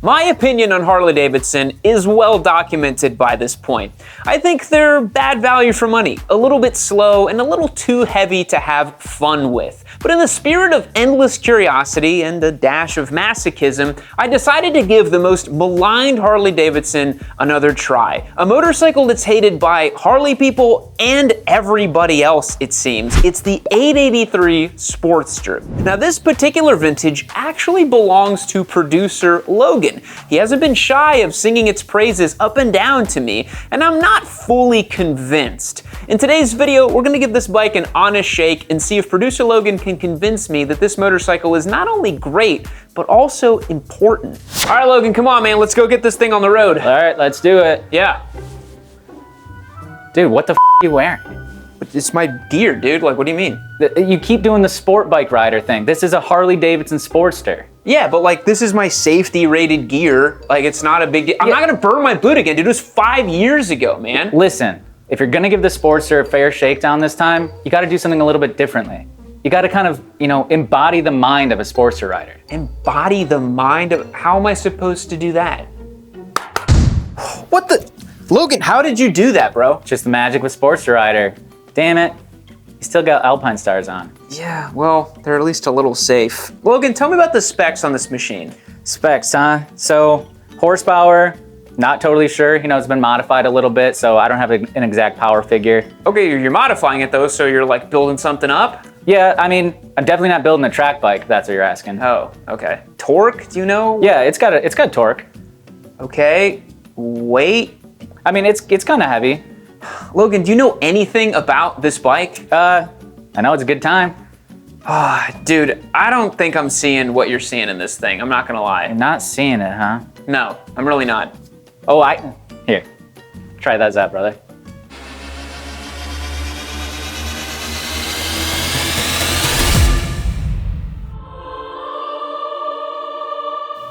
My opinion on Harley-Davidson is well documented by this point. I think they're bad value for money, a little bit slow, and a little too heavy to have fun with. But in the spirit of endless curiosity and a dash of masochism, I decided to give the most maligned Harley-Davidson another try. A motorcycle that's hated by Harley people and everybody else, it seems. It's the 883 Sportster. Now, this particular vintage actually belongs to producer Logan. He hasn't been shy of singing its praises up and down to me, and I'm not fully convinced. In today's video, we're gonna give this bike an honest shake and see if producer Logan can convince me that this motorcycle is not only great, but also important. All right, Logan, come on, man, let's go get this thing on the road. All right, let's do it. Yeah. Dude, what the f are you wearing? It's my gear, dude. Like, what do you mean? You keep doing the sport bike rider thing. This is a Harley-Davidson Sportster. Yeah, but like, this is my safety rated gear. Like, it's not a big deal. I'm not gonna burn my boot again, dude. It was 5 years ago, man. Listen, if you're gonna give the Sportster a fair shakedown this time, you gotta do something a little bit differently. You gotta kind of, embody the mind of a Sportster rider. Embody the mind of, how am I supposed to do that? What the? Logan, how did you do that, bro? Just the magic with Sportster rider. Damn it, you still got Alpine stars on. Yeah, well, they're at least a little safe. Logan, tell me about the specs on this machine. Specs, huh? So, horsepower, not totally sure. It's been modified a little bit, so I don't have an exact power figure. Okay, you're modifying it though, so you're like building something up? Yeah, I mean, I'm definitely not building a track bike, if that's what you're asking. Oh, okay. Torque, do you know? Yeah, it's got torque. Okay, weight? I mean, it's kind of heavy. Logan, do you know anything about this bike? I know it's a good time. Dude, I don't think I'm seeing what you're seeing in this thing. I'm not gonna lie. You're not seeing it, huh? No, I'm really not. Oh, here, try that out, brother.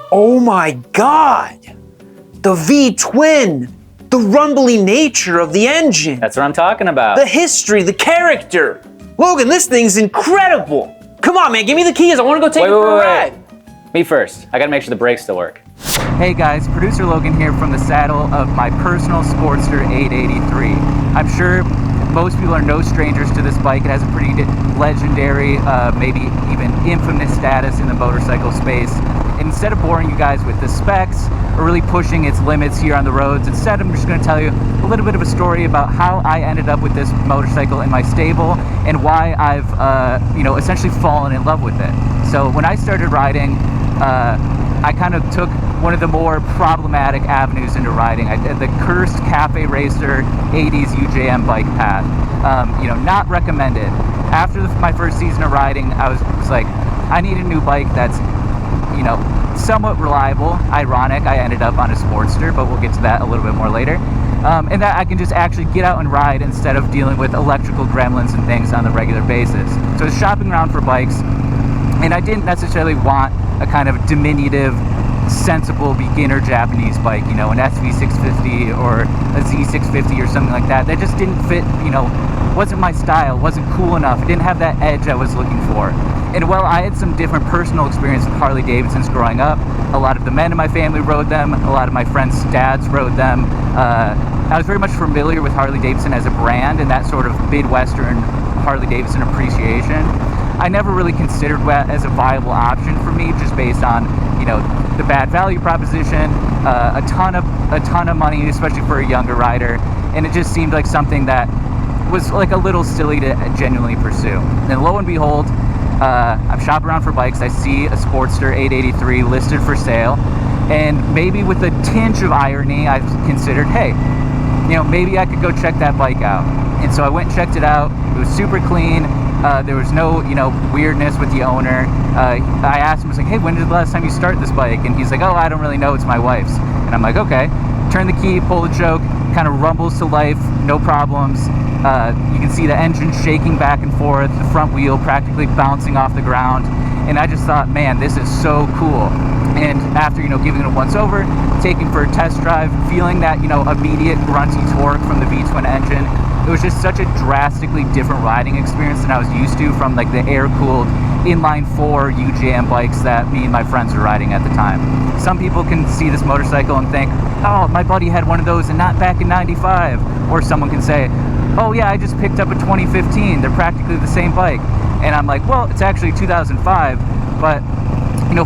Oh my God! The V-twin! The rumbly nature of the engine. That's what I'm talking about. The history, the character. Logan, this thing's incredible. Come on, man, give me the keys. I want to go take it for a ride. Me first. I gotta make sure the brakes still work. Hey guys, producer Logan here from the saddle of my personal Sportster 883. I'm sure most people are no strangers to this bike. It has a pretty legendary, maybe even infamous status in the motorcycle space. Instead of boring you guys with the specs or really pushing its limits here on the roads, instead I'm just going to tell you a little bit of a story about how I ended up with this motorcycle in my stable and why I've essentially fallen in love with it. So when I started riding, I kind of took one of the more problematic avenues into riding. I did the cursed cafe racer 80s UJM bike path. Not recommended. After my first season of riding, I was like, I need a new bike that's somewhat reliable. Ironic, I ended up on a Sportster, but we'll get to that a little bit more later. And that I can just actually get out and ride instead of dealing with electrical gremlins and things on a regular basis. So I was shopping around for bikes, and I didn't necessarily want a kind of diminutive, sensible beginner Japanese bike, an SV650 or a Z650 or something like that. That just didn't fit, wasn't my style, wasn't cool enough. It didn't have that edge I was looking for. And while I had some different personal experience with Harley-Davidsons growing up, a lot of the men in my family rode them, a lot of my friends' dads rode them. I was very much familiar with Harley-Davidson as a brand and that sort of Midwestern Harley-Davidson appreciation. I never really considered that as a viable option for me, just based on, the bad value proposition, a ton of money, especially for a younger rider, and it just seemed like something that was like a little silly to genuinely pursue. And lo and behold, I'm shopping around for bikes. I see a Sportster 883 listed for sale, and maybe with a tinge of irony, I considered, hey, maybe I could go check that bike out. And so I went and checked it out. It was super clean. There was no, weirdness with the owner. I asked him, I was like, hey, when did the last time you start this bike? And he's like, oh, I don't really know, it's my wife's. And I'm like, okay. Turn the key, pull the choke, kind of rumbles to life, no problems. You can see the engine shaking back and forth, the front wheel practically bouncing off the ground. And I just thought, man, this is so cool. And after, giving it a once over, taking for a test drive, feeling that, immediate grunty torque from the V-twin engine, it was just such a drastically different riding experience than I was used to from like the air-cooled inline-4 UJM bikes that me and my friends were riding at the time. Some people can see this motorcycle and think, oh, my buddy had one of those and not back in 95. Or someone can say, oh yeah, I just picked up a 2015. They're practically the same bike. And I'm like, well, it's actually 2005, but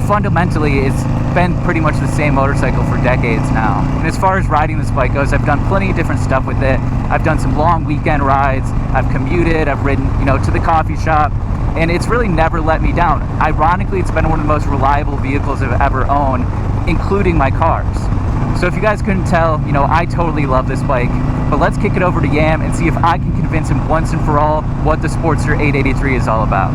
fundamentally it's been pretty much the same motorcycle for decades now. And as far as riding this bike goes, I've done plenty of different stuff with it. I've done some long weekend rides, I've commuted, I've ridden, to the coffee shop, and it's really never let me down. Ironically, it's been one of the most reliable vehicles I've ever owned, including my cars. So if you guys couldn't tell, I totally love this bike. But let's kick it over to Yam and see if I can convince him once and for all what the Sportster 883 is all about.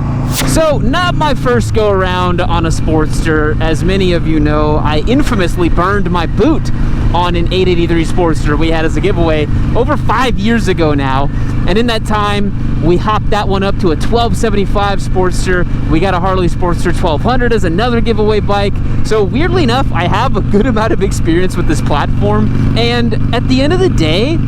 So, not my first go around on a Sportster. As many of you know, I infamously burned my boot on an 883 Sportster we had as a giveaway over 5 years ago now. And in that time, we hopped that one up to a 1275 Sportster. We got a Harley Sportster 1200 as another giveaway bike. So weirdly enough, I have a good amount of experience with this platform. And at the end of the day,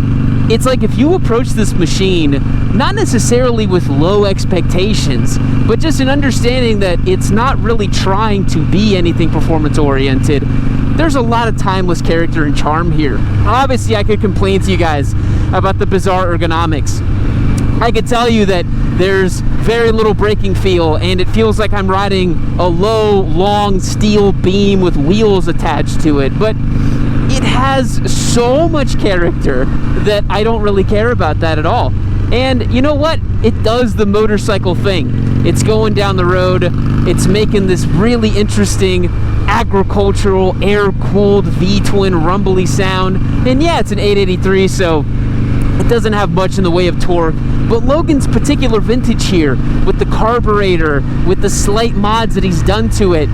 it's like if you approach this machine, not necessarily with low expectations, but just an understanding that it's not really trying to be anything performance oriented, there's a lot of timeless character and charm here. Obviously, I could complain to you guys about the bizarre ergonomics. I could tell you that there's very little braking feel, and it feels like I'm riding a low, long steel beam with wheels attached to it, but it has so much character that I don't really care about that at all. And you know what? It does the motorcycle thing. It's going down the road, it's making this really interesting agricultural air-cooled V-twin rumbly sound. And yeah, it's an 883, so it doesn't have much in the way of torque, but Logan's particular vintage here, with the carburetor, with the slight mods that he's done to it,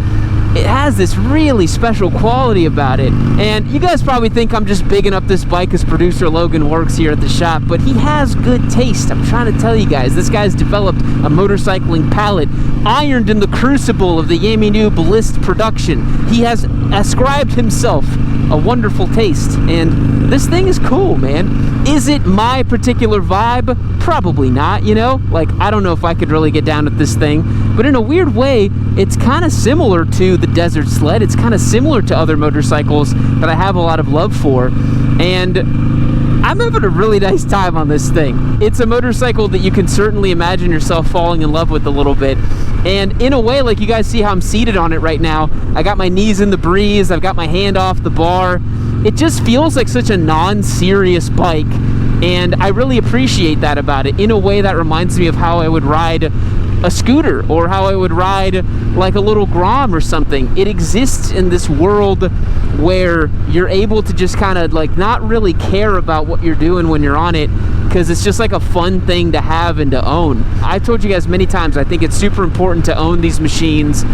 it has this really special quality about it. And you guys probably think I'm just bigging up this bike because producer Logan works here at the shop, but he has good taste. I'm trying to tell you guys, this guy's developed a motorcycling palette ironed in the crucible of the Yaminu Ballist production. He has ascribed himself a wonderful taste, and this thing is cool, man. Is it my particular vibe? Probably not, Like, I don't know if I could really get down with this thing, but in a weird way, it's kind of similar to the Desert Sled. It's kind of similar to other motorcycles that I have a lot of love for, and I'm having a really nice time on this thing. It's a motorcycle that you can certainly imagine yourself falling in love with a little bit. And in a way, like you guys see how I'm seated on it right now, I got my knees in the breeze, I've got my hand off the bar. It just feels like such a non-serious bike, and I really appreciate that about it. In a way that reminds me of how I would ride a scooter, or how I would ride like a little Grom or something. It exists in this world where you're able to just kind of like not really care about what you're doing when you're on it, because it's just like a fun thing to have and to own. I've told you guys many times, I think it's super important to own these machines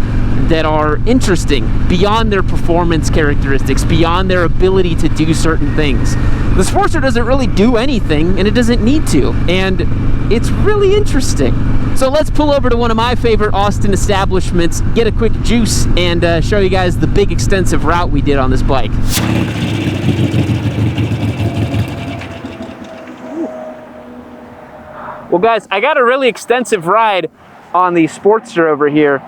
that are interesting beyond their performance characteristics, beyond their ability to do certain things. The Sportster doesn't really do anything, and it doesn't need to, and it's really interesting. So let's pull over to one of my favorite Austin establishments, get a quick juice, and show you guys the big extensive route we did on this bike. Well guys, I got a really extensive ride on the Sportster over here.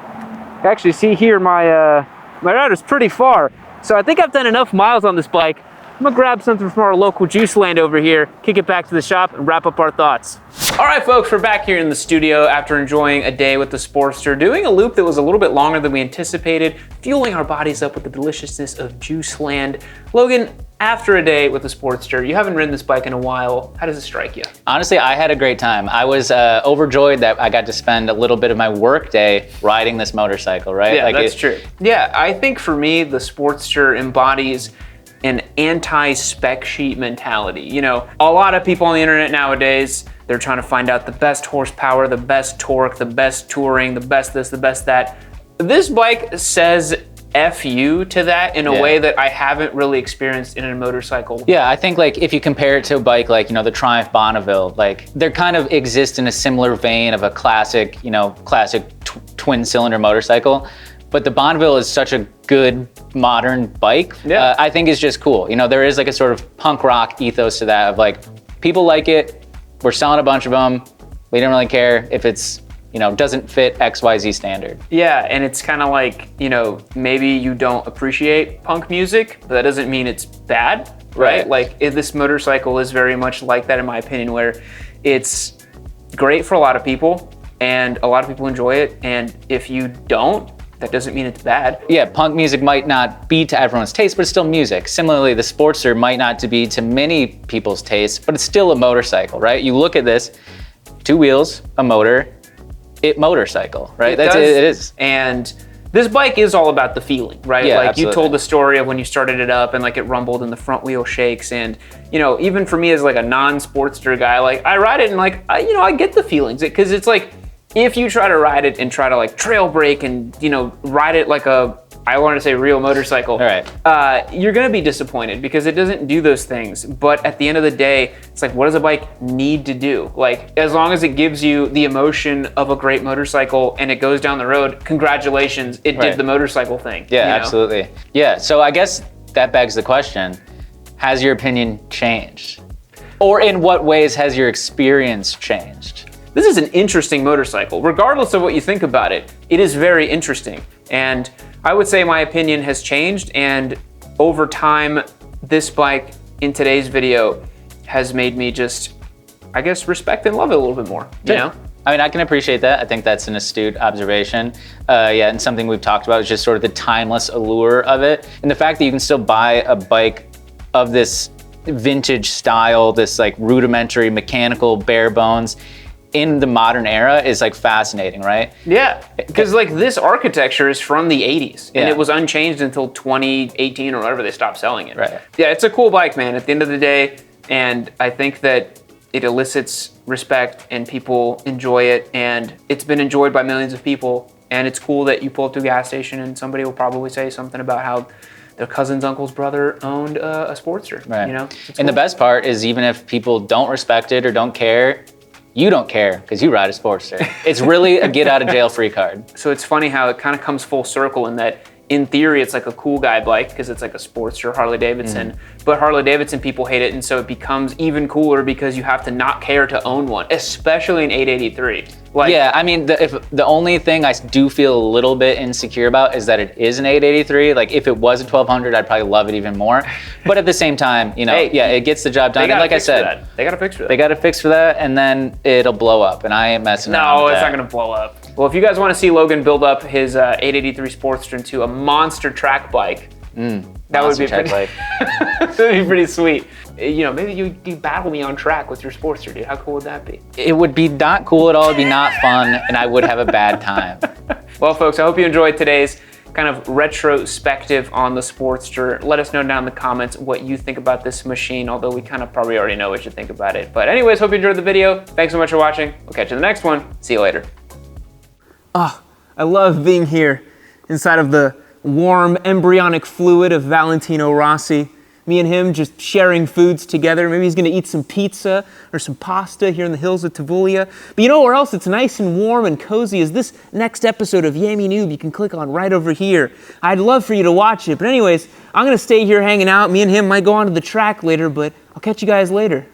Actually, see here, my ride is pretty far. So I think I've done enough miles on this bike. I'm gonna grab something from our local juice land over here, kick it back to the shop, and wrap up our thoughts. All right, folks, we're back here in the studio after enjoying a day with the Sportster, doing a loop that was a little bit longer than we anticipated, fueling our bodies up with the deliciousness of juice land. Logan, after a day with the Sportster, you haven't ridden this bike in a while. How does it strike you? Honestly, I had a great time. I was overjoyed that I got to spend a little bit of my work day riding this motorcycle, right? Yeah, that's true. Yeah, I think for me, the Sportster embodies an anti-spec sheet mentality. A lot of people on the internet nowadays, they're trying to find out the best horsepower, the best torque, the best touring, the best this, the best that. This bike says F you to that in a way that I haven't really experienced in a motorcycle. Yeah, I think like if you compare it to a bike like, the Triumph Bonneville, like they kind of exist in a similar vein of a classic, twin cylinder motorcycle. But the Bonneville is such a good, modern bike, I think is just cool. You know, there is like a sort of punk rock ethos to that of like, people like it, we're selling a bunch of them, we don't really care if it's, you know, doesn't fit XYZ standard. Yeah, and it's kind of like, you know, maybe you don't appreciate punk music, but that doesn't mean it's bad, right? Like this motorcycle is very much like that in my opinion, where it's great for a lot of people and a lot of people enjoy it. And if you don't, that doesn't mean it's bad. Yeah, punk music might not be to everyone's taste, but it's still music. Similarly, the Sportster might not to be to many people's taste, but it's still a motorcycle, right? You look at this, 2 wheels, a motor, motorcycle, right? It is. And this bike is all about the feeling, right? Yeah, like absolutely. You told the story of when you started it up and like it rumbled and the front wheel shakes. And, you know, even for me as like a non-Sportster guy, like I ride it and like, I get the feelings because it's like, if you try to ride it and try to like trail brake and, you know, ride it like I want to say real motorcycle, all right, you're going to be disappointed because it doesn't do those things. But at the end of the day, it's like, what does a bike need to do? Like, as long as it gives you the emotion of a great motorcycle and it goes down the road, congratulations, it did the motorcycle thing. Yeah, you know? absolutely. Yeah, so I guess that begs the question, has your opinion changed? Or in what ways has your experience changed? This is an interesting motorcycle. Regardless of what you think about it, it is very interesting. And I would say my opinion has changed, and over time, this bike in today's video has made me just, I guess, respect and love it a little bit more, you know? I mean, I can appreciate that. I think that's an astute observation. Yeah, and something we've talked about is just sort of the timeless allure of it. And the fact that you can still buy a bike of this vintage style, this like rudimentary mechanical bare bones, in the modern era is like fascinating, right? Yeah, because like this architecture is from the 80s and it was unchanged until 2018 or whatever they stopped selling it. Right. Yeah, it's a cool bike, man, at the end of the day. And I think that it elicits respect and people enjoy it, and it's been enjoyed by millions of people. And it's cool that you pull up to a gas station and somebody will probably say something about how their cousin's uncle's brother owned a Sportster, right. You know? And the best part is even if people don't respect it or don't care, you don't care because you ride a Sportster. It's really a get out of jail free card. So it's funny how it kind of comes full circle in that in theory it's like a cool guy bike because it's like a Sportster Harley Davidson, but Harley Davidson people hate it, and so it becomes even cooler because you have to not care to own one, especially an 883. Like, yeah, I mean, the only thing I do feel a little bit insecure about is that it is an 883. Like if it was a 1200, I'd probably love it even more. But at the same time, you know, it gets the job done. And like I said, they got to fix for that. They got to fix for that, and then it'll blow up. And I ain't messing around. No, it's not gonna blow up. Well, if you guys want to see Logan build up his 883 Sportster into a monster track bike, that would be pretty sweet. You know, maybe you battle me on track with your Sportster, dude. How cool would that be? It would be not cool at all. It'd be not fun, and I would have a bad time. Well, folks, I hope you enjoyed today's kind of retrospective on the Sportster. Let us know down in the comments what you think about this machine, although we kind of probably already know what you think about it. But anyways, hope you enjoyed the video. Thanks so much for watching. We'll catch you in the next one. See you later. Oh, I love being here inside of the warm embryonic fluid of Valentino Rossi. Me and him just sharing foods together. Maybe he's gonna eat some pizza or some pasta here in the hills of Tavullia. But you know where else it's nice and warm and cozy is this next episode of Yami Noob. You can click on right over here. I'd love for you to watch it. But anyways, I'm gonna stay here hanging out. Me and him might go onto the track later, but I'll catch you guys later.